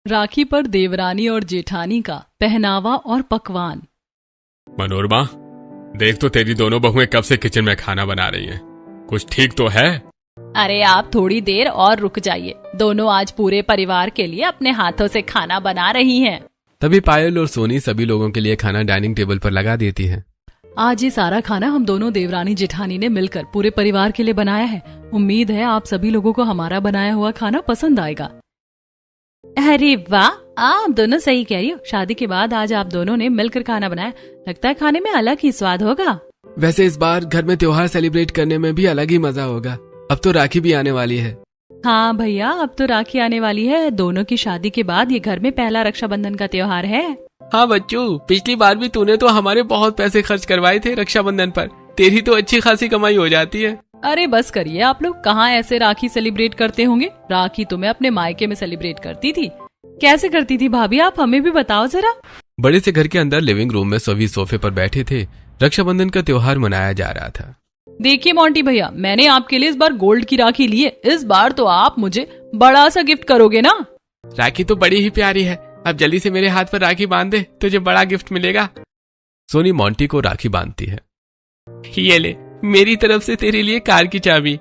राखी पर देवरानी और जेठानी का पहनावा और पकवान। मनोरमा, देख तो तेरी दोनों बहुएं कब से किचन में खाना बना रही हैं। कुछ ठीक तो है? अरे आप थोड़ी देर और रुक जाइए, दोनों आज पूरे परिवार के लिए अपने हाथों से खाना बना रही हैं। तभी पायल और सोनी सभी लोगों के लिए खाना डाइनिंग टेबल पर लगा देती है। आज ये सारा खाना हम दोनों देवरानी जेठानी ने मिलकर पूरे परिवार के लिए बनाया है। उम्मीद है आप सभी लोगों को हमारा बनाया हुआ खाना पसंद आएगा। अरे वाह, आप दोनों सही कह रही हो। शादी के बाद आज आप दोनों ने मिलकर खाना बनाया, लगता है खाने में अलग ही स्वाद होगा। वैसे इस बार घर में त्योहार सेलिब्रेट करने में भी अलग ही मजा होगा। अब तो राखी भी आने वाली है। हाँ भैया, अब तो राखी आने वाली है। दोनों की शादी के बाद ये घर में पहला रक्षाबंधन का त्योहार है। हाँ बच्चू, पिछली बार भी तूने तो हमारे बहुत पैसे खर्च करवाए थे रक्षाबंधन पर। तेरी तो अच्छी खासी कमाई हो जाती है। अरे बस करिए आप लोग, कहाँ ऐसे राखी सेलिब्रेट करते होंगे। राखी तो मैं अपने मायके में सेलिब्रेट करती थी। कैसे करती थी भाभी, आप हमें भी बताओ जरा। बड़े से घर के अंदर लिविंग रूम में सभी सोफे पर बैठे थे। रक्षाबंधन का त्योहार मनाया जा रहा था। देखिए मोंटी भैया, मैंने आपके लिए इस बार गोल्ड की राखी ली है। इस बार तो आप मुझे बड़ा सा गिफ्ट करोगे ना। राखी तो बड़ी ही प्यारी है, अब जल्दी से मेरे हाथ पर राखी बांध दे, तुझे बड़ा गिफ्ट मिलेगा। सोनी मोंटी को राखी बांधती है। ये ले, मेरी तरफ से तेरे लिए कार की चाबी।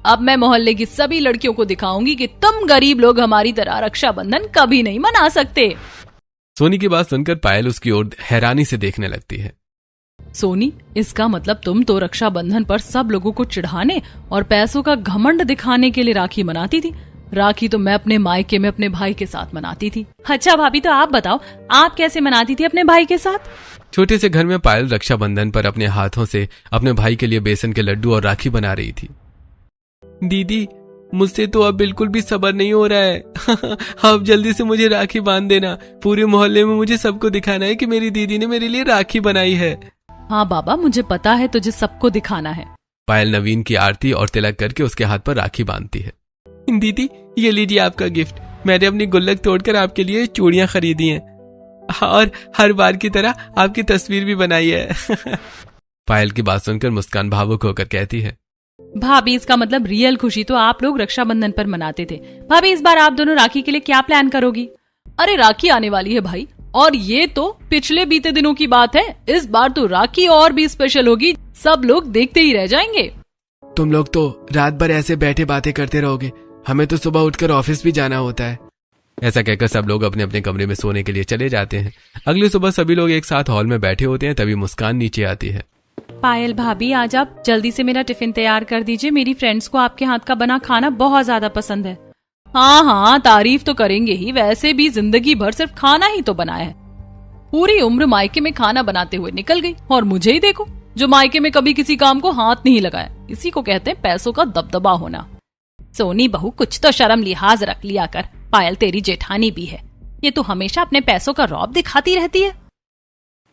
अब मैं मोहल्ले की सभी लड़कियों को दिखाऊंगी कि तुम गरीब लोग हमारी तरह रक्षाबंधन कभी नहीं मना सकते। सोनी की बात सुनकर पायल उसकी ओर हैरानी से देखने लगती है। सोनी, इसका मतलब तुम तो रक्षाबंधन पर सब लोगों को चिढ़ाने और पैसों का घमंड दिखाने के लिए राखी मनाती थी। राखी तो मैं अपने मायके में अपने भाई के साथ मनाती थी। अच्छा भाभी, तो आप बताओ, आप कैसे मनाती थी अपने भाई के साथ? छोटे से घर में पायल रक्षाबंधन पर अपने हाथों से अपने भाई के लिए बेसन के लड्डू और राखी बना रही थी। दीदी, मुझसे तो अब बिल्कुल भी सब्र नहीं हो रहा है। आप जल्दी से मुझे राखी बांध देना। पूरे मोहल्ले में मुझे सबको दिखाना है कि मेरी दीदी ने मेरे लिए राखी बनाई है। हाँ बाबा, मुझे पता है तुझे सबको दिखाना है। पायल नवीन की आरती और तिलक करके उसके हाथ पर राखी बांधती है। दीदी, ये लीजिए आपका गिफ्ट। मैंने अपनी गुल्लक तोड़कर आपके लिए चूड़ियां खरीदी हैं और हर बार की तरह आपकी तस्वीर भी बनाई है। पायल की बात सुनकर मुस्कान भावुक होकर कहती है, भाभी, इसका मतलब रियल खुशी तो आप लोग रक्षाबंधन पर मनाते थे। भाभी, इस बार आप दोनों राखी के लिए क्या प्लान करोगी? अरे राखी आने वाली है भाई, और ये तो पिछले बीते दिनों की बात है। इस बार तो राखी और भी स्पेशल होगी, सब लोग देखते ही रह जाएंगे। तुम लोग तो रात भर ऐसे बैठे बातें करते रहोगे, हमें तो सुबह उठकर ऑफिस भी जाना होता है। ऐसा कहकर सब लोग अपने अपने कमरे में सोने के लिए चले जाते हैं। अगली सुबह सभी लोग एक साथ हॉल में बैठे होते हैं। तभी मुस्कान नीचे आती है। पायल भाभी, आज आप जल्दी से मेरा टिफिन तैयार कर दीजिए। मेरी फ्रेंड्स को आपके हाथ का बना खाना बहुत ज्यादा पसंद है। हाँ हाँ, तारीफ तो करेंगे ही, वैसे भी जिंदगी भर सिर्फ खाना ही तो बनाया है। पूरी उम्र मायके में खाना बनाते हुए निकल गई, और मुझे ही देखो, जो मायके में कभी किसी काम को हाथ नहीं लगाया। इसी को कहते हैं पैसों का दबदबा होना। सोनी बहू, कुछ तो शर्म लिहाज रख लिया कर। पायल तेरी जेठानी भी है, ये तो हमेशा अपने पैसों का रौब दिखाती रहती है।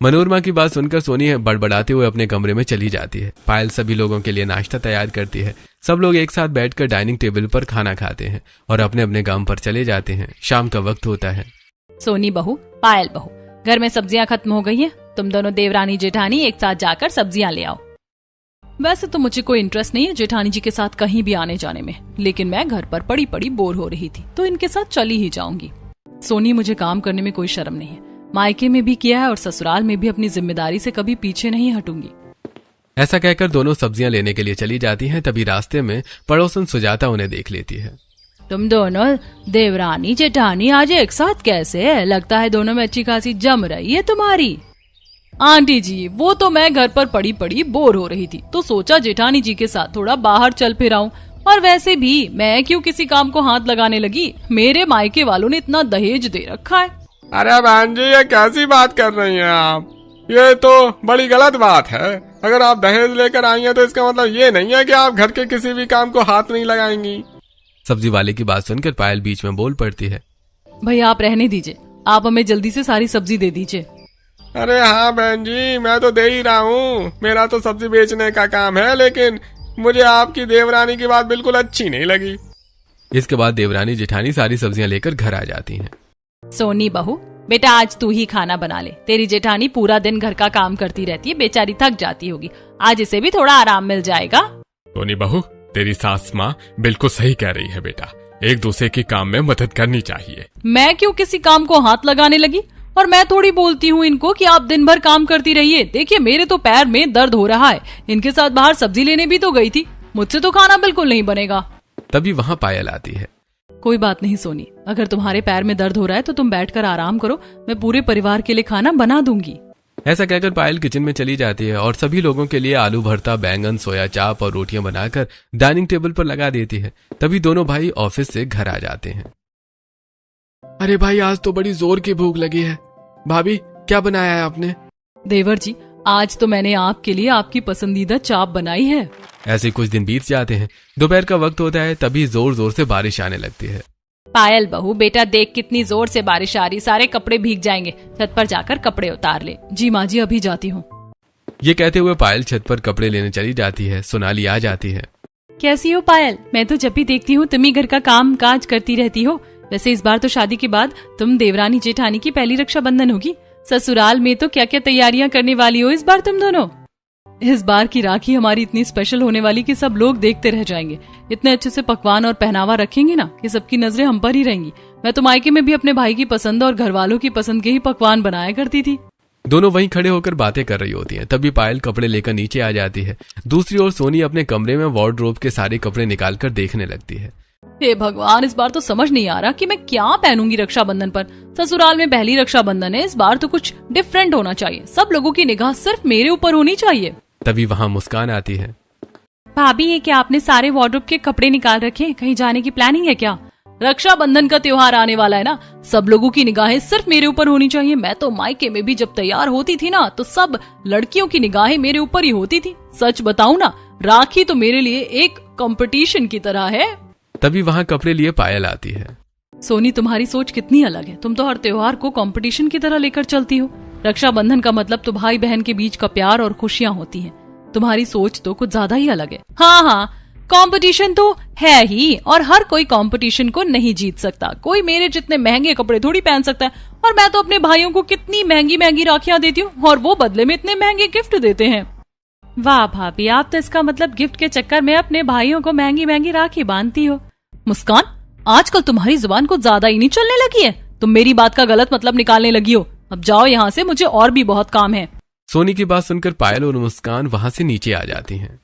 मनोरमा की बात सुनकर सोनी बड़बड़ाते हुए अपने कमरे में चली जाती है। पायल सभी लोगों के लिए नाश्ता तैयार करती है। सब लोग एक साथ बैठकर डाइनिंग टेबल पर खाना खाते हैं और अपने अपने काम पर चले जाते हैं। शाम का वक्त होता है। सोनी बहू, पायल बहू, घर में सब्जियां खत्म हो गई हैं। तुम दोनों देवरानी जेठानी एक साथ जाकर सब्जियां ले आओ। वैसे तो मुझे कोई इंटरेस्ट नहीं है जेठानी जी के साथ कहीं भी आने जाने में, लेकिन मैं घर पर पड़ी पड़ी बोर हो रही थी तो इनके साथ चली ही जाऊंगी। सोनी, मुझे काम करने में कोई शर्म नहीं है। मायके में भी किया है और ससुराल में भी अपनी जिम्मेदारी से कभी पीछे नहीं हटूंगी। ऐसा कहकर दोनों सब्जियां लेने के लिए चली जाती हैं। तभी रास्ते में पड़ोसन सुजाता उन्हें देख लेती है। तुम दोनों देवरानी जेठानी आज एक साथ कैसे है? लगता है दोनों में अच्छी खासी जम रही है तुम्हारी। आंटी जी, वो तो मैं घर पर पड़ी पड़ी बोर हो रही थी तो सोचा जेठानी जी के साथ थोड़ा बाहर चल फिर आऊं। और वैसे भी मैं क्यों किसी काम को हाथ लगाने लगी? मेरे मायके वालों ने इतना दहेज दे रखा है। अरे बहन जी, ये कैसी बात कर रही हैं आप? ये तो बड़ी गलत बात है। अगर आप दहेज लेकर आई हैं तो इसका मतलब ये नहीं है कि आप घर के किसी भी काम को हाथ नहीं लगाएंगी। सब्जी वाले की बात सुनकर पायल बीच में बोल पड़ती है। भैया, आप रहने दीजिए, आप हमें जल्दी से सारी सब्जी दे दीजिए। अरे हाँ बहन जी, मैं तो दे ही रहा हूँ। मेरा तो सब्जी बेचने का काम है, लेकिन मुझे आपकी देवरानी की बात बिल्कुल अच्छी नहीं लगी। इसके बाद देवरानी जेठानी सारी सब्जियां लेकर घर आ जाती हैं। सोनी बहू, बेटा आज तू ही खाना बना ले। तेरी जेठानी पूरा दिन घर का काम करती रहती है, बेचारी थक जाती होगी। आज इसे भी थोड़ा आराम मिल जाएगा। सोनी बहू, तेरी सास माँ बिल्कुल सही कह रही है बेटा। एक दूसरे के काम में मदद करनी चाहिए। मैं क्यों किसी काम को हाथ लगाने लगी? और मैं थोड़ी बोलती हूँ इनको कि आप दिन भर काम करती रहिए। देखिए मेरे तो पैर में दर्द हो रहा है। इनके साथ बाहर सब्जी लेने भी तो गई थी, मुझसे तो खाना बिल्कुल नहीं बनेगा। तभी वहाँ पायल आती है। कोई बात नहीं सोनी, अगर तुम्हारे पैर में दर्द हो रहा है तो तुम बैठकर आराम करो, मैं पूरे परिवार के लिए खाना बना दूंगी। ऐसा कहकर पायल किचन में चली जाती है और सभी लोगों के लिए आलू भरता, बैंगन, सोया चाप और रोटियां बनाकर डाइनिंग टेबल पर लगा देती है। तभी दोनों भाई ऑफिस से घर आ जाते हैं। अरे भाई, आज तो बड़ी जोर की भूख लगी है। भाभी, क्या बनाया है आपने? देवर जी, आज तो मैंने आपके लिए आपकी पसंदीदा चाप बनाई है। ऐसे कुछ दिन बीत जाते हैं। दोपहर का वक्त होता है, तभी जोर जोर से बारिश आने लगती है। पायल बहू, बेटा देख कितनी जोर से बारिश आ रही, सारे कपड़े भीग जाएंगे, छत पर जाकर कपड़े उतार ले। जी माँ जी, अभी जाती हूँ। ये कहते हुए पायल छत पर कपड़े लेने चली जाती है। सोनाली आ जाती है। कैसी हो पायल? मैं तो जब भी देखती हूँ तुम ही घर का काम काज करती रहती हो। वैसे इस बार तो शादी के बाद तुम देवरानी जेठानी की पहली रक्षाबंधन होगी। ससुराल में तो क्या क्या तैयारियां करने वाली हो इस बार तुम दोनों? इस बार की राखी हमारी इतनी स्पेशल होने वाली कि सब लोग देखते रह जाएंगे। इतने अच्छे से पकवान और पहनावा रखेंगे ना कि सबकी नजरें हम पर ही रहेंगी। मैं तो मायके में भी अपने भाई की पसंद और घर वालों की पसंद के ही पकवान बनाया करती थी। दोनों वहीं खड़े होकर बातें कर रही होती हैं। तभी पायल कपड़े लेकर नीचे आ जाती है। दूसरी ओर सोनी अपने कमरे में वार्डरोब के सारे कपड़े निकालकर देखने लगती है। हे भगवान, इस बार तो समझ नहीं आ रहा कि मैं क्या पहनूंगी रक्षाबंधन पर। ससुराल में पहली रक्षाबंधन है, इस बार तो कुछ डिफरेंट होना चाहिए। सब लोगों की निगाह सिर्फ मेरे ऊपर होनी चाहिए। तभी वहाँ मुस्कान आती है। भाभी, ये क्या आपने सारे वार्डरोब के कपड़े निकाल रखे? कहीं जाने की प्लानिंग है क्या? रक्षाबंधन का त्योहार आने वाला है ना, सब लोगों की निगाहें सिर्फ मेरे ऊपर होनी चाहिए। मैं तो मायके में भी जब तैयार होती थी ना, तो सब लड़कियों की निगाहें मेरे ऊपर ही होती थी। सच बताऊं ना, राखी तो मेरे लिए एक कंपटीशन की तरह है। तभी वहाँ कपड़े लिए पायल आती है। सोनी, तुम्हारी सोच कितनी अलग है। तुम तो हर त्योहार को कंपटीशन की तरह लेकर चलती हो। रक्षाबंधन का मतलब तो भाई बहन के बीच का प्यार और खुशियाँ होती हैं। तुम्हारी सोच तो कुछ ज्यादा ही अलग है। हाँ, कंपटीशन तो है ही, और हर कोई कंपटीशन को नहीं जीत सकता। कोई मेरे जितने महंगे कपड़े थोड़ी पहन सकता है, और मैं तो अपने भाइयों को कितनी महंगी महंगी राखियां देती हूँ और वो बदले में इतने महंगे गिफ्ट देते हैं। वाह भाभी, आप तो इसका मतलब गिफ्ट के चक्कर में अपने भाइयों को महंगी महंगी राखी बांधती हो। मुस्कान, आजकल तुम्हारी जुबान कुछ ज्यादा ही नहीं चलने लगी है। तुम मेरी बात का गलत मतलब निकालने लगी हो। अब जाओ यहाँ से, मुझे और भी बहुत काम है। सोनी की बात सुनकर पायल और मुस्कान वहाँ से नीचे आ जाती हैं।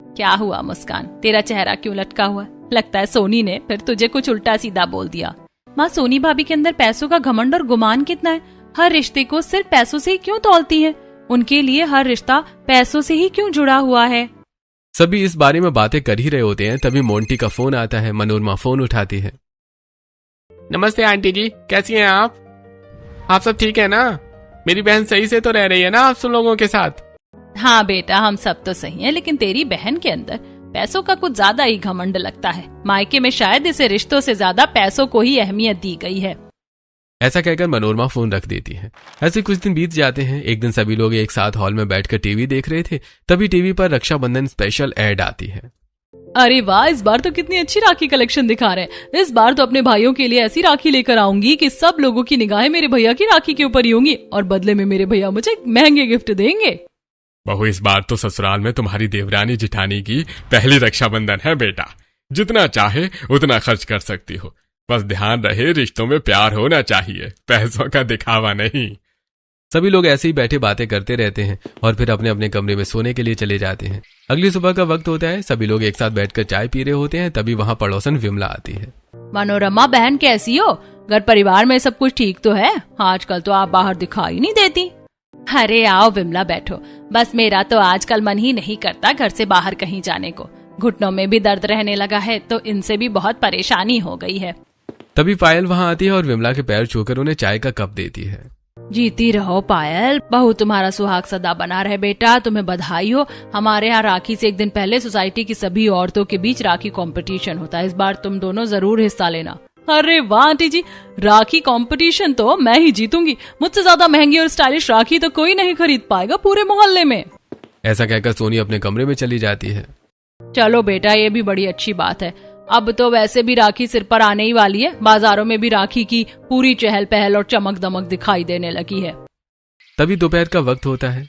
क्या हुआ मुस्कान, तेरा चेहरा क्यों लटका हुआ? लगता है सोनी ने फिर तुझे कुछ उल्टा सीधा बोल दिया। माँ, सोनी भाभी के अंदर पैसों का घमंड और गुमान कितना है। हर रिश्ते को सिर्फ पैसों से ही क्यों तौलती है? उनके लिए हर रिश्ता पैसों से ही क्यों जुड़ा हुआ है? सभी इस बारे में बातें कर ही रहे होते हैं। तभी मोंटी का फोन आता है। मनोरमा फोन उठाती है। नमस्ते आंटी जी, कैसी हैं आप? आप सब ठीक है ना? मेरी बहन सही से तो रह रही है ना आप सब लोगों के साथ? हाँ बेटा, हम सब तो सही हैं, लेकिन तेरी बहन के अंदर पैसों का कुछ ज्यादा ही घमंड लगता है। मायके में शायद इसे रिश्तों से ज्यादा पैसों को ही अहमियत दी गई है। ऐसा कहकर मनोरमा फोन रख देती है। ऐसे कुछ दिन बीत जाते हैं। एक दिन सभी लोग एक साथ हॉल में बैठकर टीवी देख रहे थे। तभी टीवी पर रक्षाबंधन स्पेशल एड आती है। अरे वाह, इस बार तो कितनी अच्छी राखी कलेक्शन दिखा रहे हैं। इस बार तो अपने भाइयों के लिए ऐसी राखी लेकर आऊंगी कि सब लोगों की निगाहें मेरे भैया की राखी के ऊपर ही होंगी, और बदले में मेरे भैया मुझे महंगे गिफ्ट देंगे। बहू, इस बार तो ससुराल में तुम्हारी देवरानी जिठानी की पहली रक्षाबंधन है बेटा। जितना चाहे उतना खर्च कर सकती हो, बस ध्यान रहे रिश्तों में प्यार होना चाहिए, पैसों का दिखावा नहीं। सभी लोग ऐसे ही बैठे बातें करते रहते हैं और फिर अपने अपने कमरे में सोने के लिए चले जाते हैं। अगली सुबह का वक्त होता है। सभी लोग एक साथ बैठकर चाय पी रहे होते हैं। तभी वहाँ पड़ोसन विमला आती है। मनोरमा बहन, कैसी हो? घर परिवार में सब कुछ ठीक तो है? आजकल तो आप बाहर दिखाई नहीं देती। अरे आओ विमला, बैठो। बस मेरा तो आजकल मन ही नहीं करता घर से बाहर कहीं जाने को। घुटनों में भी दर्द रहने लगा है, तो इनसे भी बहुत परेशानी हो गई है। तभी पायल वहाँ आती है और विमला के पैर छूकर उन्हें चाय का कप देती है। जीती रहो पायल, बहू तुम्हारा सुहाग सदा बना रहे बेटा। तुम्हें बधाई हो। हमारे यहाँ राखी से एक दिन पहले सोसाइटी की सभी औरतों के बीच राखी कंपटीशन होता है। इस बार तुम दोनों जरूर हिस्सा लेना। अरे वाह आंटी जी, राखी कंपटीशन तो मैं ही जीतूंगी। मुझसे ज्यादा महंगी और स्टाइलिश राखी तो कोई नहीं खरीद पाएगा पूरे मोहल्ले में। ऐसा कहकर सोनी अपने कमरे में चली जाती है। चलो बेटा, ये भी बड़ी अच्छी बात है। अब तो वैसे भी राखी सिर पर आने ही वाली है। बाजारों में भी राखी की पूरी चहल पहल और चमक दमक दिखाई देने लगी है। तभी दोपहर का वक्त होता है।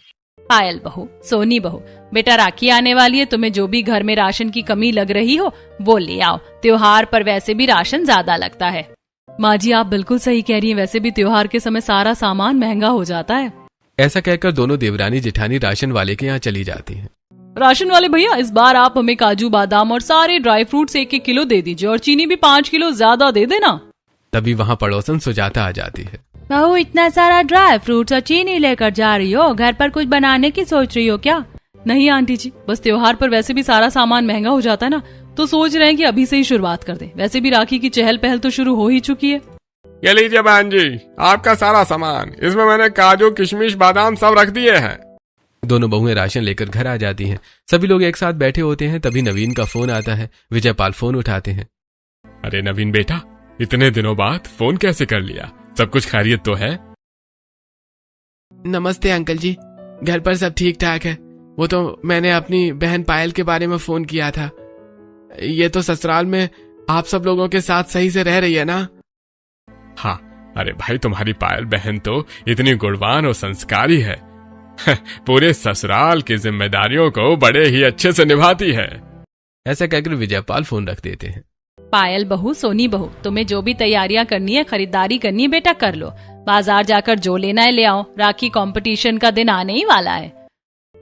पायल बहू, सोनी बहू, बेटा राखी आने वाली है, तुम्हें जो भी घर में राशन की कमी लग रही हो वो ले आओ। त्योहार पर वैसे भी राशन ज्यादा लगता है। माँ जी आप बिल्कुल सही कह रही हैं, वैसे भी त्योहार के समय सारा सामान महंगा हो जाता है। ऐसा कहकर दोनों देवरानी जेठानी राशन वाले के यहाँ चली जाती हैं। राशन वाले भैया, इस बार आप हमें काजू बादाम और सारे ड्राई फ्रूट्स 1-1 किलो दे दीजिए और चीनी भी 5 किलो ज्यादा दे देना। तभी वहाँ पड़ोसन सुजाता आ जाती है। बहू इतना सारा ड्राई फ्रूट्स और चीनी लेकर जा रही हो, घर पर कुछ बनाने की सोच रही हो क्या? नहीं आंटी जी, बस त्योहार पर वैसे भी सारा सामान महंगा हो जाता है ना, तो सोच रहे हैं कि अभी से ही शुरुआत कर दें। वैसे भी राखी की चहल पहल तो शुरू हो ही चुकी है। ये लीजिए बहन जी, आपका सारा सामान, इसमें मैंने काजू किशमिश बादाम सब रख दिए हैं। दोनों बहुएं राशन लेकर घर आ जाती हैं। सभी लोग एक साथ बैठे होते हैं, तभी नवीन का फोन आता है। विजयपाल फोन उठाते हैं। अरे नवीन बेटा, इतने दिनों बाद फोन कैसे कर लिया? सब कुछ खैरियत तो है? नमस्ते अंकल जी, घर पर सब ठीक ठाक है। वो तो मैंने अपनी बहन पायल के बारे में फोन किया था। ये तो ससुराल में आप सब लोगों के साथ सही से रह रही है ना? हाँ, अरे भाई तुम्हारी पायल बहन तो इतनी गुणवान और संस्कारी है, पूरे ससुराल की जिम्मेदारियों को बड़े ही अच्छे से निभाती है। ऐसा कहकर विजयपाल फोन रख देते हैं। पायल बहू, सोनी बहू, तुम्हें जो भी तैयारियां करनी है, खरीदारी करनी है बेटा कर लो। बाजार जाकर जो लेना है ले आओ, राखी कंपटीशन का दिन आने ही वाला है।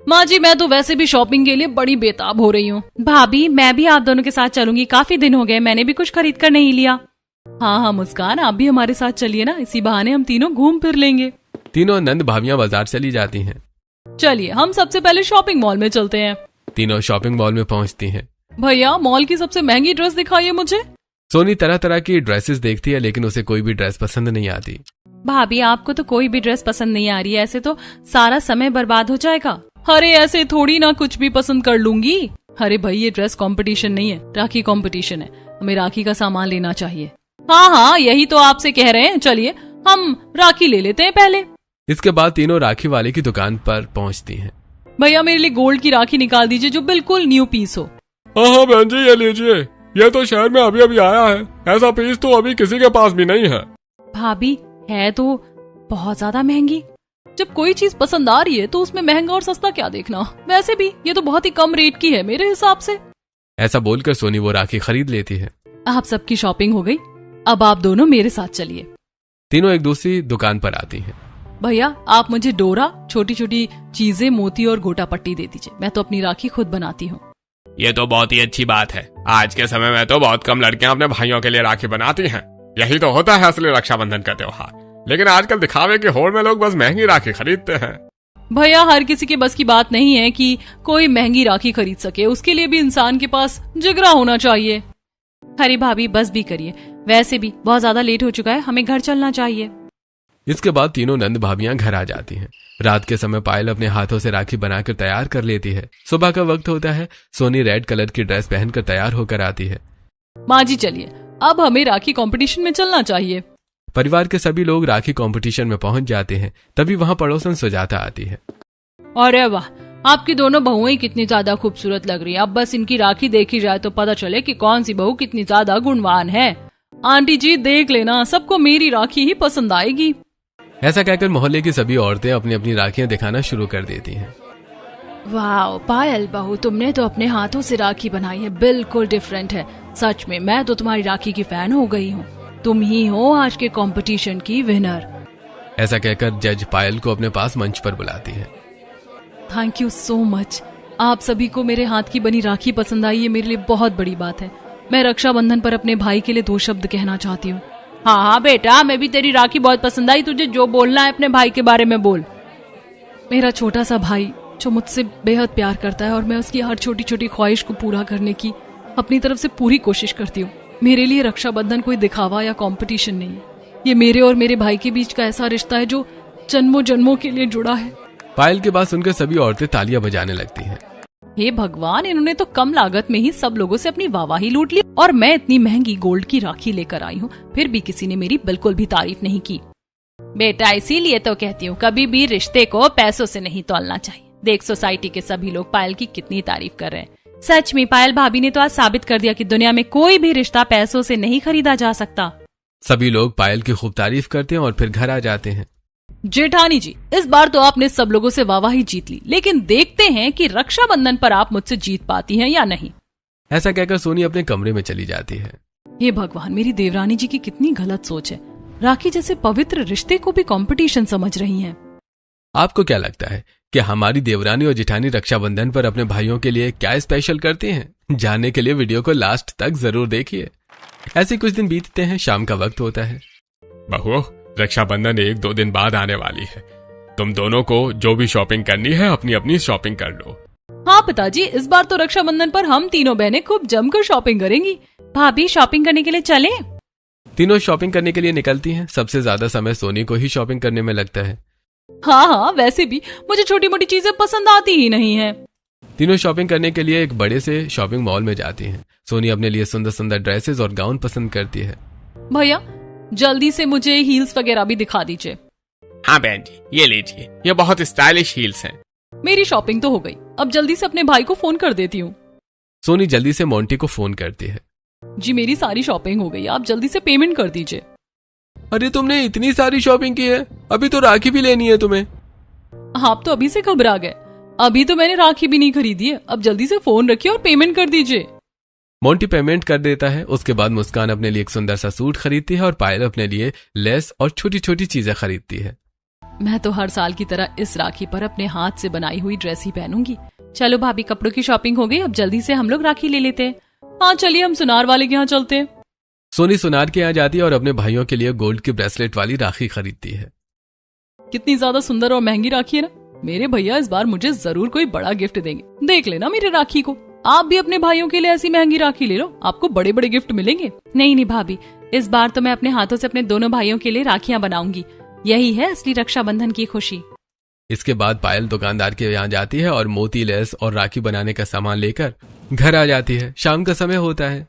माँ जी मैं तो वैसे भी शॉपिंग के लिए बड़ी बेताब हो रही हूँ। भाभी मैं भी आप दोनों के साथ चलूंगी, काफी दिन हो गए मैंने भी कुछ खरीद कर नहीं लिया। हाँ हाँ मुस्कान, आप भी हमारे साथ चलिए ना, इसी बहाने हम तीनों घूम फिर लेंगे। तीनों नंद भाभियां बाजार चली जाती हैं। चलिए हम सबसे पहले शॉपिंग मॉल में चलते हैं। तीनों शॉपिंग मॉल में पहुंचती हैं। भैया मॉल की सबसे महंगी ड्रेस दिखाइए मुझे। सोनी तरह तरह की ड्रेसेस देखती है, लेकिन उसे कोई भी ड्रेस पसंद नहीं आती। भाभी आपको तो कोई भी ड्रेस पसंद नहीं आ रही है, ऐसे तो सारा समय बर्बाद हो जाएगा। अरे ऐसे थोड़ी ना कुछ भी पसंद कर लूंगी। अरे भाई ये ड्रेस कंपटीशन नहीं है, राखी कंपटीशन है, हमें राखी का सामान लेना चाहिए। हाँ हाँ यही तो आपसे कह रहे हैं, चलिए हम राखी ले लेते हैं पहले। इसके बाद तीनों राखी वाले की दुकान पर पहुंचती हैं। भैया मेरे लिए गोल्ड की राखी निकाल दीजिए जो बिल्कुल न्यू पीस हो। हाँ बहन जी ये लीजिए, ये तो शहर में अभी अभी आया है, ऐसा पीस तो अभी किसी के पास भी नहीं है। भाभी है तो बहुत ज्यादा महंगी। जब कोई चीज पसंद आ रही है तो उसमें महंगा और सस्ता क्या देखना, वैसे भी ये तो बहुत ही कम रेट की है मेरे हिसाब से। ऐसा बोलकर सोनी वो राखी खरीद लेती है। आप सबकी शॉपिंग हो गई, अब आप दोनों मेरे साथ चलिए। तीनों एक दूसरी दुकान पर आती हैं। भैया आप मुझे डोरा, छोटी छोटी चीजें, मोती और गोटा पट्टी दे दीजिए, मैं तो अपनी राखी खुद बनाती हूँ। ये तो बहुत ही अच्छी बात है, आज के समय में तो बहुत कम लड़कियां अपने भाइयों के लिए राखी बनाती हैं। यही तो होता है असली रक्षाबंधन का त्योहार, लेकिन आजकल दिखावे की होड़ में लोग बस महंगी राखी खरीदते हैं। भैया हर किसी के बस की बात नहीं है कि कोई महंगी राखी खरीद सके, उसके लिए भी इंसान के पास जिगरा होना चाहिए। अरे भाभी बस भी करिए, वैसे भी बहुत ज्यादा लेट हो चुका है, हमें घर चलना चाहिए। इसके बाद तीनों नंद भाभियां घर आ जाती हैं। रात के समय पायल अपने हाथों से राखी बनाकर तैयार कर लेती है। सुबह का वक्त होता है। सोनी रेड कलर की ड्रेस पहनकर तैयार होकर आती है। माँ जी चलिए अब हमें राखी कंपटीशन में चलना चाहिए। परिवार के सभी लोग राखी कंपटीशन में पहुंच जाते हैं। तभी वहां पड़ोसन सुजाता आती है। अरे वाह, आपकी दोनों बहुएं कितनी ज्यादा खूबसूरत लग रही है। अब बस इनकी राखी देखी जाए तो पता चले कि कौन सी बहू कितनी ज्यादा गुणवान है। आंटी जी देख लेना, सबको मेरी राखी ही पसंद आएगी। ऐसा कहकर मोहल्ले की सभी औरतें अपनी अपनी राखियां दिखाना शुरू कर देती हैं। वाह पायल बहू, तुमने तो अपने हाथों से राखी बनाई है, बिल्कुल डिफरेंट है। सच में मैं तो तुम्हारी राखी की फैन हो गई हूँ। तुम ही हो आज के कंपटीशन की विनर। ऐसा कहकर जज पायल को अपने पास मंच पर बुलाती है। थैंक यू सो मच, आप सभी को मेरे हाथ की बनी राखी पसंद आई, ये मेरे लिए बहुत बड़ी बात है। मैं रक्षाबंधन पर अपने भाई के लिए 2 शब्द कहना चाहती हूँ। हाँ हाँ बेटा, मैं भी तेरी राखी बहुत पसंद आई, तुझे जो बोलना है अपने भाई के बारे में बोल। मेरा छोटा सा भाई जो मुझसे बेहद प्यार करता है और मैं उसकी हर छोटी छोटी ख्वाहिश को पूरा करने की अपनी तरफ से पूरी कोशिश करती हूँ। मेरे लिए रक्षाबंधन कोई दिखावा या कंपटीशन नहीं है, ये मेरे और मेरे भाई के बीच का ऐसा रिश्ता है जो जन्मों जन्मों के लिए जुड़ा है। पायल के बाद सुनकर सभी औरतें तालियां बजाने लगती हैं। हे भगवान, इन्होंने तो कम लागत में ही सब लोगों से अपनी वाहवाही लूट ली और मैं इतनी महंगी गोल्ड की राखी लेकर आई हूँ, फिर भी किसी ने मेरी बिल्कुल भी तारीफ नहीं की। बेटा इसीलिए तो कहती हूँ कभी भी रिश्ते को पैसों से नहीं तौलना चाहिए। देख सोसाइटी के सभी लोग पायल की कितनी तारीफ कर रहे हैं। सच में पायल भाभी ने तो आज साबित कर दिया कि दुनिया में कोई भी रिश्ता पैसों से नहीं खरीदा जा सकता। सभी लोग पायल की खूब तारीफ करते हैं और फिर घर आ जाते हैं। जेठानी जी, इस बार तो आपने सब लोगों से वाहवाही जीत ली, लेकिन देखते हैं कि रक्षाबंधन पर आप मुझसे जीत पाती हैं या नहीं। ऐसा कहकर सोनी अपने कमरे में चली जाती है। हे भगवान, मेरी देवरानी जी की कितनी गलत सोच है। राखी जैसे पवित्र रिश्ते को भी कंपटीशन समझ रही हैं। आपको क्या लगता है कि हमारी देवरानी और जेठानी रक्षाबंधन पर अपने भाइयों के लिए क्या स्पेशल करती हैं? जानने के लिए वीडियो को लास्ट तक जरूर देखिए। ऐसे कुछ दिन बीतते हैं, शाम का वक्त होता है। बहू, रक्षाबंधन 1-2 दिन बाद आने वाली है। तुम दोनों को जो भी शॉपिंग करनी है अपनी अपनी शॉपिंग कर लो। हाँ पिताजी, इस बार तो रक्षाबंधन पर हम तीनों बहनें खूब जमकर शॉपिंग करेंगी। भाभी, शॉपिंग करने के लिए चलें? तीनों शॉपिंग करने के लिए निकलती हैं। सबसे ज्यादा समय सोनी को ही शॉपिंग करने में लगता है। हाँ, वैसे भी मुझे छोटी मोटी चीजें पसंद आती ही नहीं है। तीनों शॉपिंग करने के लिए एक बड़े से शॉपिंग मॉल में जाती हैं। सोनी अपने लिए सुंदर सुंदर ड्रेसेस और गाउन पसंद करती है। भैया, जल्दी से मुझे हील्स वगैरह भी दिखा दीजिए। हाँ बहन जी, ये लीजिए, ये बहुत स्टाइलिश हील्स हैं। मेरी शॉपिंग तो हो गई, अब जल्दी से अपने भाई को फोन कर देती हूँ। सोनी जल्दी से मोंटी को फोन करती है। जी, मेरी सारी शॉपिंग हो गई, आप जल्दी से पेमेंट कर दीजिए। अरे तुमने इतनी सारी शॉपिंग की है, अभी तो राखी भी लेनी है तुम्हें। आप तो अभी से घबरा गए, अभी तो मैंने राखी भी नहीं खरीदी है। अब जल्दी से फोन रखिए और पेमेंट कर दीजिए। मोंटी पेमेंट कर देता है। उसके बाद मुस्कान अपने लिए एक सुंदर सा सूट खरीदती है और पायल अपने लिए लेस और छोटी छोटी चीजें खरीदती है। मैं तो हर साल की तरह इस राखी पर अपने हाथ से बनाई हुई ड्रेस ही पहनूंगी। चलो भाभी, कपड़ों की शॉपिंग हो गई, अब जल्दी से हम लोग राखी ले लेते हैं। हाँ चलिए, हम सुनार वाले के यहाँ चलते हैं। सोनी सुनार के यहाँ जाती है और अपने भाइयों के लिए गोल्ड की ब्रेसलेट वाली राखी खरीदती है। कितनी ज्यादा सुंदर और महंगी राखी है ना। मेरे भैया इस बार मुझे जरूर कोई बड़ा गिफ्ट देंगे। देख लेना मेरे राखी को। आप भी अपने भाइयों के लिए ऐसी महंगी राखी ले लो, आपको बड़े बड़े गिफ्ट मिलेंगे। नहीं भाभी, इस बार तो मैं अपने हाथों से अपने दोनों भाइयों के लिए राखियां बनाऊंगी। यही है असली रक्षाबंधन की खुशी। इसके बाद पायल दुकानदार के यहाँ जाती है और मोती, लेस और राखी बनाने का सामान लेकर घर आ जाती है। शाम का समय होता है।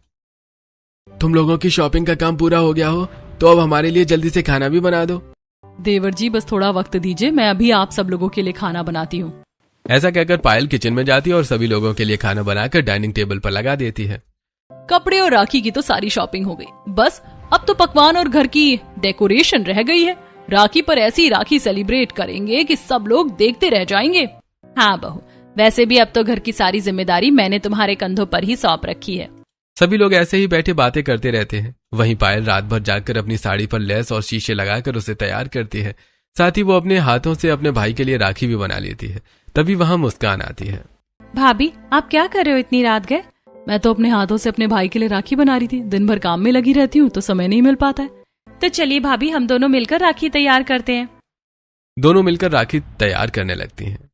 तुम लोगों की शॉपिंग का काम पूरा हो गया हो तो अब हमारे लिए जल्दी से खाना भी बना दो। देवर जी, बस थोड़ा वक्त दीजिए, मैं अभी आप सब लोगों के लिए खाना बनाती हूँ। ऐसा कहकर पायल किचन में जाती है और सभी लोगों के लिए खाना बनाकर डाइनिंग टेबल पर लगा देती है। कपड़े और राखी की तो सारी शॉपिंग हो गई, बस अब तो पकवान और घर की डेकोरेशन रह गई है। राखी पर ऐसी राखी सेलिब्रेट करेंगे कि सब लोग देखते रह जाएंगे। हाँ बहू, वैसे भी अब तो घर की सारी जिम्मेदारी मैंने तुम्हारे कंधों पर ही सौंप रखी है। सभी लोग ऐसे ही बैठे बातें करते रहते हैं। वहीं पायल रात भर जाकर अपनी साड़ी पर लेस और शीशे लगाकर उसे तैयार करती है। साथ ही वो अपने हाथों से अपने भाई के लिए राखी भी बना लेती है। तभी वहां मुस्कान आती है। भाभी, आप क्या कर रहे हो इतनी रात गए? मैं तो अपने हाथों से अपने भाई के लिए राखी बना रही थी। दिन भर काम में लगी रहती हूँ तो समय नहीं मिल पाता है। तो चलिए भाभी, हम दोनों मिलकर राखी तैयार करते हैं। दोनों मिलकर राखी तैयार करने लगती हैं।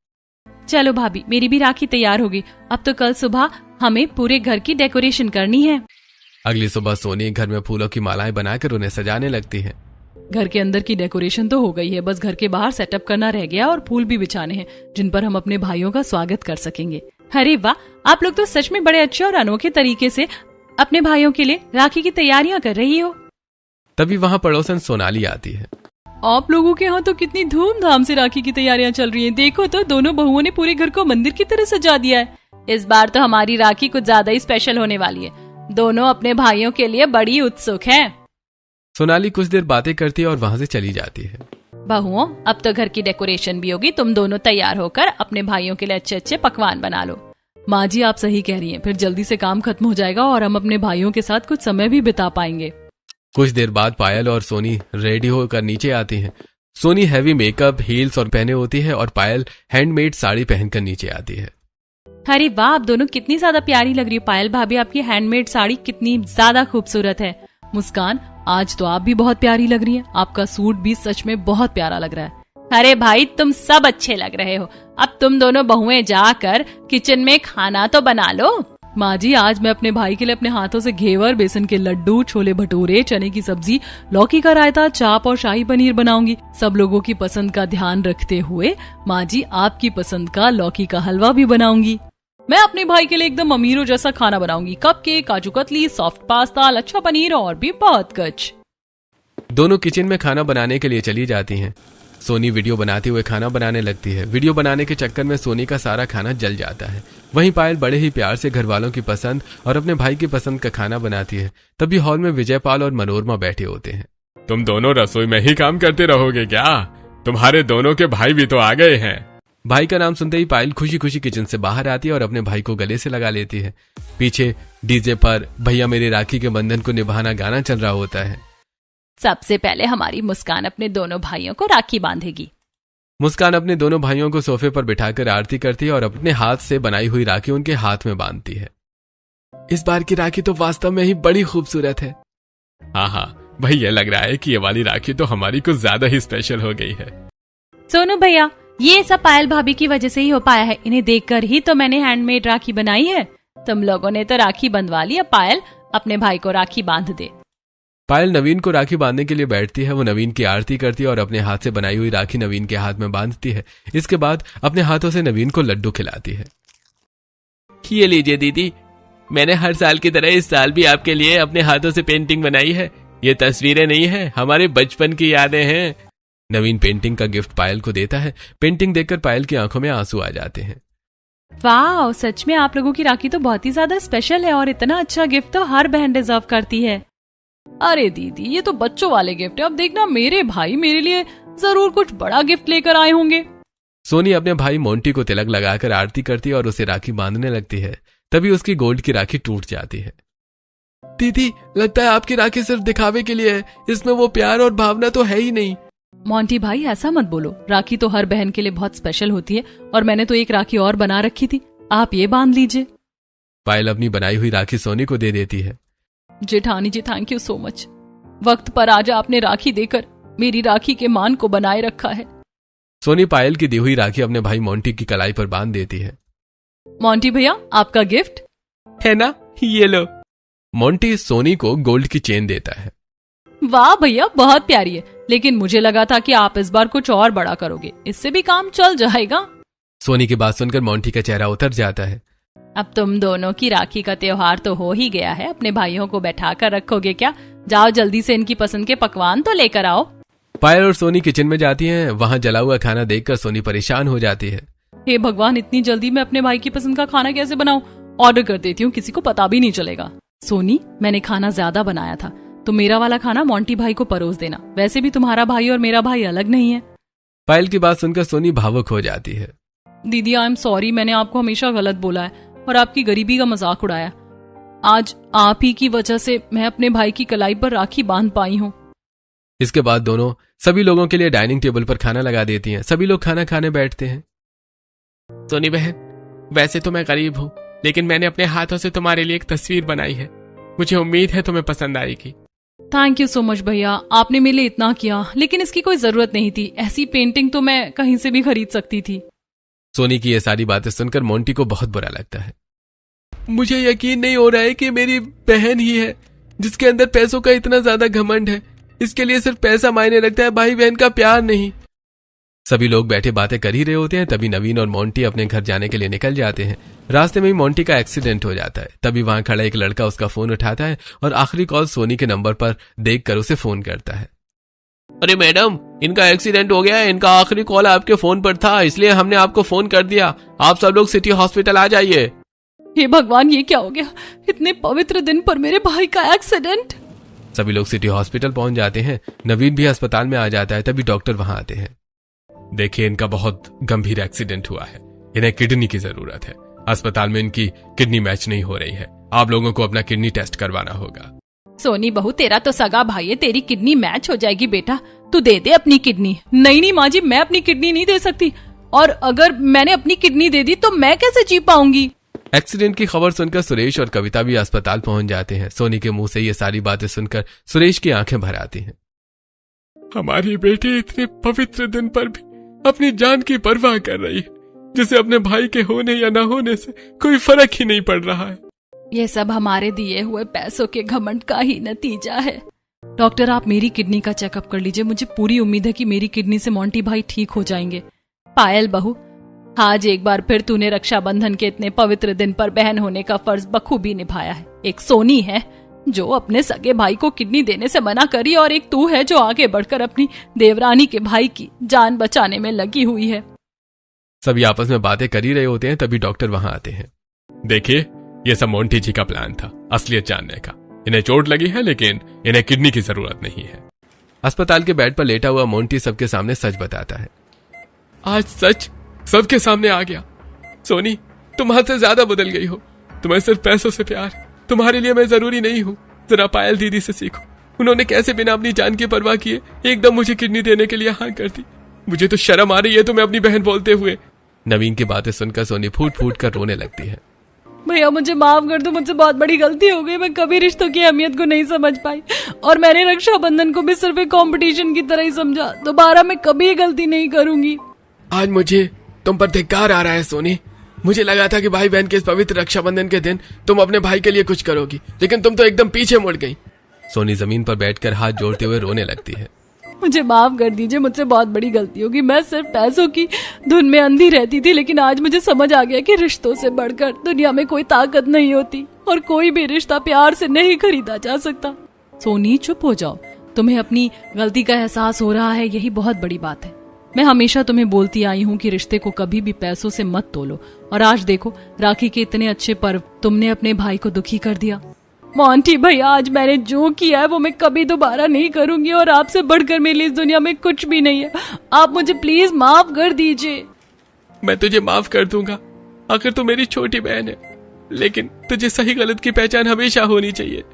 चलो भाभी, मेरी भी राखी तैयार होगी। अब तो कल सुबह हमें पूरे घर की डेकोरेशन करनी है। अगली सुबह सोनी घर में फूलों की मालाएं बनाकर उन्हें सजाने लगती है। घर के अंदर की डेकोरेशन तो हो गई है, बस घर के बाहर सेटअप करना रह गया और फूल भी बिछाने हैं जिन पर हम अपने भाइयों का स्वागत कर सकेंगे। अरे वाह, आप लोग तो सच में बड़े अच्छे और अनोखे तरीके से अपने भाइयों के लिए राखी की तैयारियां कर रही हो। तभी वहाँ पड़ोसन सोनाली आती है। आप लोगों के यहाँ तो कितनी धूमधाम से राखी की तैयारियां चल रही हैं। देखो तो, दोनों बहुओं ने पूरे घर को मंदिर की तरह सजा दिया है। इस बार तो हमारी राखी कुछ ज्यादा ही स्पेशल होने वाली है। दोनों अपने भाइयों के लिए बड़ी उत्सुक हैं। सोनाली कुछ देर बातें करती है और वहाँ से चली जाती है। बहुओं, अब तो घर की डेकोरेशन भी होगी। तुम दोनों तैयार होकर अपने भाइयों के लिए अच्छे अच्छे पकवान बना लो। माँ जी, आप सही कह रही हैं। फिर जल्दी से काम खत्म हो जाएगा और हम अपने भाइयों के साथ कुछ समय भी बिता पाएंगे। कुछ देर बाद पायल और सोनी रेडी होकर नीचे आती हैं। सोनी हैवी मेकअप, हील्स और पहने होती है और पायल हैंडमेड साड़ी पहनकर नीचे आती है। अरे वाह, आप दोनों कितनी ज्यादा प्यारी लग रही हो। पायल भाभी, आपकी हैंडमेड साड़ी कितनी ज्यादा खूबसूरत है। मुस्कान, आज तो आप भी बहुत प्यारी लग रही हैं। आपका सूट भी सच में बहुत प्यारा लग रहा है। अरे भाई, तुम सब अच्छे लग रहे हो। अब तुम दोनों बहुएं जाकर किचन में खाना तो बना लो। माँ जी, आज मैं अपने भाई के लिए अपने हाथों से घेवर, बेसन के लड्डू, छोले भटूरे, चने की सब्जी, लौकी का रायता, चाप और शाही पनीर बनाऊंगी। सब लोगों की पसंद का ध्यान रखते हुए माँ जी, आपकी पसंद का लौकी का हलवा भी बनाऊंगी। मैं अपने भाई के लिए एकदम अमीरों जैसा खाना बनाऊंगी। Cupcake, kaju katli, soft pasta, लच्छा पनीर और भी बहुत कुछ। दोनों किचन में खाना बनाने के लिए चली जाती हैं। सोनी वीडियो बनाते हुए खाना बनाने लगती है। वीडियो बनाने के चक्कर में सोनी का सारा खाना जल जाता है। वहीं पायल बड़े ही प्यार से घर वालों की पसंद और अपने भाई की पसंद का खाना बनाती है। तभी हॉल में विजयपाल और मनोरमा बैठे होते हैं। तुम दोनों रसोई में ही काम करते रहोगे क्या? तुम्हारे दोनों के भाई भी तो आ गए हैं। भाई का नाम सुनते ही पायल खुशी खुशी किचन से बाहर आती है और अपने भाई को गले से लगा लेती है। पीछे डीजे पर भैया मेरी राखी के बंधन को निभाना गाना चल रहा होता है। सबसे पहले हमारी मुस्कान अपने दोनों भाइयों को राखी बांधेगी। मुस्कान अपने दोनों भाइयों को सोफे पर बिठाकर आरती करती है और अपने हाथ से बनाई हुई राखी उनके हाथ में बांधती है। इस बार की राखी तो वास्तव में ही बड़ी खूबसूरत है। हाँ, भैया लग रहा है कि ये वाली राखी तो हमारी कुछ ज्यादा ही स्पेशल हो गई है। सोनू भैया, ये सब पायल भाभी की वजह से ही हो पाया है। इन्हें देखकर ही तो मैंने हैंडमेड राखी बनाई है। तुम लोगों ने तो राखी बंधवा ली, अब पायल अपने भाई को राखी बांध दे। पायल नवीन को राखी बांधने के लिए बैठती है। वो नवीन की आरती करती है और अपने हाथ से बनाई हुई राखी नवीन के हाथ में बांधती है। इसके बाद अपने हाथों से नवीन को लड्डू खिलाती है। ये लीजिए दीदी, मैंने हर साल की तरह इस साल भी आपके लिए अपने हाथों से पेंटिंग बनाई है। ये तस्वीरें नहीं है, हमारे बचपन की यादें हैं। नवीन पेंटिंग का गिफ्ट पायल को देता है। पेंटिंग देखकर पायल की आंखों में आंसू आ जाते हैं। वाह, सच में आप लोगों की राखी तो बहुत ही ज्यादा स्पेशल है और इतना अच्छा गिफ्ट तो हर बहन डिजर्व करती है। अरे दीदी, ये तो बच्चों वाले गिफ्ट है। अब देखना मेरे भाई मेरे लिए जरूर कुछ बड़ा गिफ्ट लेकर आए होंगे। सोनी अपने भाई मोंटी को तिलक लगाकर आरती करती है और उसे राखी बांधने लगती है। तभी उसकी गोल्ड की राखी टूट जाती है। दीदी, लगता है आपकी राखी सिर्फ दिखावे के लिए है, इसमें वो प्यार और भावना तो है ही नहीं। मोंटी भाई, ऐसा मत बोलो। राखी तो हर बहन के लिए बहुत स्पेशल होती है और मैंने तो एक राखी और बना रखी थी, आप ये बांध लीजिए। पायल अपनी बनाई हुई राखी सोनी को दे देती है। जेठानी जी, थैंक यू सो मच। वक्त पर आज आपने राखी देकर मेरी राखी के मान को बनाए रखा है। सोनी पायल की दी हुई राखी अपने भाई मोंटी की कलाई पर बांध देती है। मोंटी भैया, आपका गिफ्ट है ना, ये लो। मोंटी सोनी को गोल्ड की चेन देता है। वाह भैया, बहुत प्यारी है, लेकिन मुझे लगा था कि आप इस बार कुछ और बड़ा करोगे, इससे भी काम चल जाएगा। सोनी की बात सुनकर मोंटी का चेहरा उतर जाता है। अब तुम दोनों की राखी का त्योहार तो हो ही गया है, अपने भाइयों को बैठा कर रखोगे क्या? जाओ जल्दी से इनकी पसंद के पकवान तो लेकर आओ। पायल और सोनी किचन में जाती हैं। वहां जला हुआ खाना देखकर सोनी परेशान हो जाती है। हे भगवान, इतनी जल्दी मैं अपने भाई की पसंद का खाना कैसे बनाऊं? ऑर्डर कर देती हूँ, किसी को पता भी नहीं चलेगा। सोनी, मैंने खाना ज्यादा बनाया था, तो मेरा वाला खाना मोंटी भाई को परोस देना। वैसे भी तुम्हारा भाई और मेरा भाई अलग नहीं है। पायल की बात सुनकर सोनी भावुक हो जाती है। दीदी, आई एम सॉरी, मैंने आपको हमेशा गलत बोला है और आपकी गरीबी का मजाक उड़ाया। आज आप ही की वजह से मैं अपने भाई की कलाई पर राखी बांध पाई हूँ। इसके बाद दोनों सभी लोगों के लिए डाइनिंग टेबल पर खाना लगा देती हैं। सभी लोग खाना खाने बैठते हैं। सोनी बहन, वैसे तो मैं गरीब हूँ, लेकिन मैंने अपने हाथों से तुम्हारे लिए एक तस्वीर बनाई है। मुझे उम्मीद है तुम्हें पसंद आएगी। थैंक यू सो मच भैया, आपने मेरे लिए इतना किया, लेकिन इसकी कोई जरूरत नहीं थी। ऐसी पेंटिंग तो मैं कहीं से भी खरीद सकती थी। सोनी की ये सारी बातें सुनकर मोंटी को बहुत बुरा लगता है। मुझे यकीन नहीं हो रहा है कि मेरी बहन ही है जिसके अंदर पैसों का इतना ज्यादा घमंड है। इसके लिए सिर्फ पैसा मायने रखता है, भाई बहन का प्यार नहीं। सभी लोग बैठे बातें कर ही रहे होते हैं। तभी नवीन और मोंटी अपने घर जाने के लिए निकल जाते हैं। रास्ते में ही मोंटी का एक्सीडेंट हो जाता है। तभी वहां खड़ा एक लड़का उसका फोन उठाता है और आखिरी कॉल सोनी के नंबर पर देखकर उसे फोन करता है। अरे मैडम, इनका एक्सीडेंट हो गया है। इनका आखिरी कॉल आपके फोन पर था, इसलिए हमने आपको फोन कर दिया। आप सब लोग सिटी हॉस्पिटल आ जाइए। हे भगवान, ये क्या हो गया? इतने पवित्र दिन पर मेरे भाई का एक्सीडेंट। सभी लोग सिटी हॉस्पिटल पहुंच जाते हैं। नवीन भी अस्पताल में आ जाता है। तभी डॉक्टर वहां आते हैं। देखिए, इनका बहुत गंभीर एक्सीडेंट हुआ है, इन्हें किडनी की जरूरत है। अस्पताल में इनकी किडनी मैच नहीं हो रही है। आप लोगों को अपना किडनी टेस्ट करवाना होगा। सोनी बहू, तेरा तो सगा भाई है, तेरी किडनी मैच हो जाएगी बेटा। तू दे दे अपनी किडनी। नहीं माँ जी, मैं अपनी किडनी नहीं दे सकती, और अगर मैंने अपनी किडनी दे दी तो मैं कैसे जी पाऊंगी? एक्सीडेंट की खबर सुनकर सुरेश और कविता भी अस्पताल पहुंच जाते हैं। सोनी के मुंह से ये सारी बातें सुनकर सुरेश की आंखें भर आती हैं। हमारी बेटी इतने पवित्र दिन पर भी अपनी जान की परवाह कर रही है, जिसे अपने भाई के होने या न होने से कोई फर्क ही नहीं पड़ रहा है। ये सब हमारे दिए हुए पैसों के घमंड का ही नतीजा है। डॉक्टर, आप मेरी किडनी का चेकअप कर लीजिए। मुझे पूरी उम्मीद है कि मेरी किडनी से मोंटी भाई ठीक हो जाएंगे। पायल बहू, आज एक बार फिर तूने रक्षाबंधन के इतने पवित्र दिन पर बहन होने का फर्ज बखूबी निभाया है। एक सोनी है जो अपने सगे भाई को किडनी देने से मना करी, और एक तू है जो आगे बढ़कर अपनी देवरानी के भाई की जान बचाने में लगी हुई है। सभी आपस में बातें कर ही रहे होते हैं। तभी डॉक्टर वहां आते हैं। देखिए, ये सब मोंटी जी का प्लान था असलियत जानने का। इन्हें चोट लगी है, लेकिन इन्हें किडनी की जरूरत नहीं है। अस्पताल के बेड पर लेटा हुआ मोंटी सबके सामने सच बताता है। आज सच सबके सामने आ गया। सोनी, तुम हद से ज्यादा बदल गई हो। तुम्हें सिर्फ पैसों से प्यार, तुम्हारे लिए मैं जरूरी नहीं हूँ। जरा पायल दीदी से सीखो, उन्होंने कैसे बिना अपनी जान की परवाह किए एकदम मुझे किडनी देने के लिए हाँ कर दी। मुझे तो शर्म आ रही है तुम्हें अपनी बहन बोलते हुए। नवीन की बातें सुनकर सोनी फूट फूट कर रोने लगती है। भैया मुझे माफ कर दो, मुझसे बहुत बड़ी गलती हो गई। मैं कभी रिश्तों की अहमियत को नहीं समझ पाई और मैंने रक्षाबंधन को भी सिर्फ एक कंपटीशन की तरह ही समझा। दोबारा मैं कभी ये गलती नहीं करूंगी। आज मुझे तुम पर धिक्कार आ रहा है सोनी। मुझे लगा था कि भाई बहन के इस पवित्र रक्षाबंधन के दिन तुम अपने भाई के लिए कुछ करोगी, लेकिन तुम तो एकदम पीछे मुड़ गई। सोनी जमीन पर बैठकर हाथ जोड़ते हुए रोने लगती है। मुझे माफ कर दीजिए, मुझसे बहुत बड़ी गलती होगी। मैं सिर्फ पैसों की धुन में अंधी रहती थी, लेकिन आज मुझे समझ आ गया कि रिश्तों से बढ़कर दुनिया में कोई ताकत नहीं होती और कोई भी रिश्ता प्यार से नहीं खरीदा जा सकता। सोनी चुप हो जाओ, तुम्हें अपनी गलती का एहसास हो रहा है, यही बहुत बड़ी बात है। मैं हमेशा तुम्हें बोलती आई हूँ कि रिश्ते को कभी भी पैसों से मत तोलो, और आज देखो राखी के इतने अच्छे पर्व तुमने अपने भाई को दुखी कर दिया। मोंटी भैया, आज मैंने जो किया है वो मैं कभी दोबारा नहीं करूंगी और आपसे बढ़कर मेरे लिए इस दुनिया में कुछ भी नहीं है। आप मुझे प्लीज माफ कर दीजिए। मैं तुझे माफ कर दूंगा, आखिर तू मेरी छोटी बहन है, लेकिन तुझे सही गलत की पहचान हमेशा होनी चाहिए।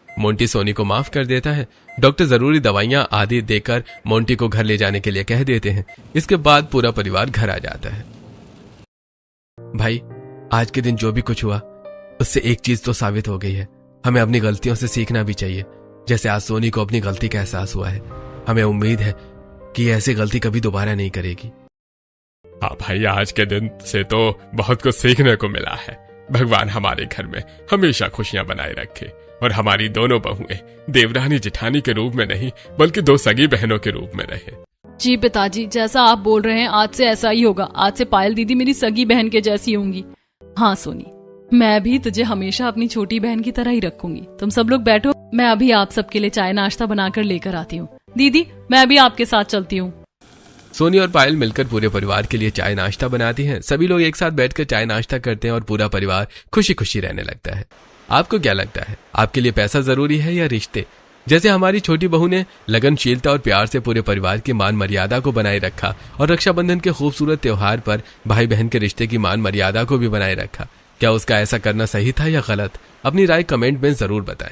मोंटी सोनी को माफ कर देता है। डॉक्टर जरूरी दवाइयां आदि देकर मोंटी को घर ले जाने के लिए कह देते हैं। इसके बाद पूरा परिवार घर आ जाता है। भाई, आज के दिन जो भी कुछ हुआ उससे एक चीज तो साबित हो गई है, हमें अपनी गलतियों से सीखना भी चाहिए। जैसे आज सोनी को अपनी गलती का एहसास हुआ है, हमें उम्मीद है कि ऐसी गलती कभी दोबारा नहीं करेगी। हाँ भाई, आज के दिन से तो बहुत कुछ सीखने को मिला है। भगवान हमारे घर में हमेशा खुशियां बनाए रखे और हमारी दोनों बहुएं देवरानी जिठानी के रूप में नहीं बल्कि दो सगी बहनों के रूप में रहे। जी पिताजी, जैसा आप बोल रहे हैं आज से ऐसा ही होगा। आज से पायल दीदी मेरी सगी बहन के जैसी होंगी। हाँ सोनी, मैं भी तुझे हमेशा अपनी छोटी बहन की तरह ही रखूंगी। तुम सब लोग बैठो, मैं अभी आप सबके लिए चाय नाश्ता बनाकर लेकर आती हूँ। दीदी, मैं भी आपके साथ चलती हूँ। सोनी और पायल मिलकर पूरे परिवार के लिए चाय नाश्ता बनाती हैं। सभी लोग एक साथ बैठकर चाय नाश्ता करते हैं और पूरा परिवार खुशी खुशी रहने लगता है। आपको क्या लगता है, आपके लिए पैसा जरूरी है या रिश्ते? जैसे हमारी छोटी बहू ने लगनशीलता और प्यार से पूरे परिवार की मान मर्यादा को बनाए रखा और रक्षाबंधन के खूबसूरत त्योहार पर भाई बहन के रिश्ते की मान मर्यादा को भी बनाए रखा, क्या उसका ऐसा करना सही था या गलत? अपनी राय कमेंट में जरूर बताएं।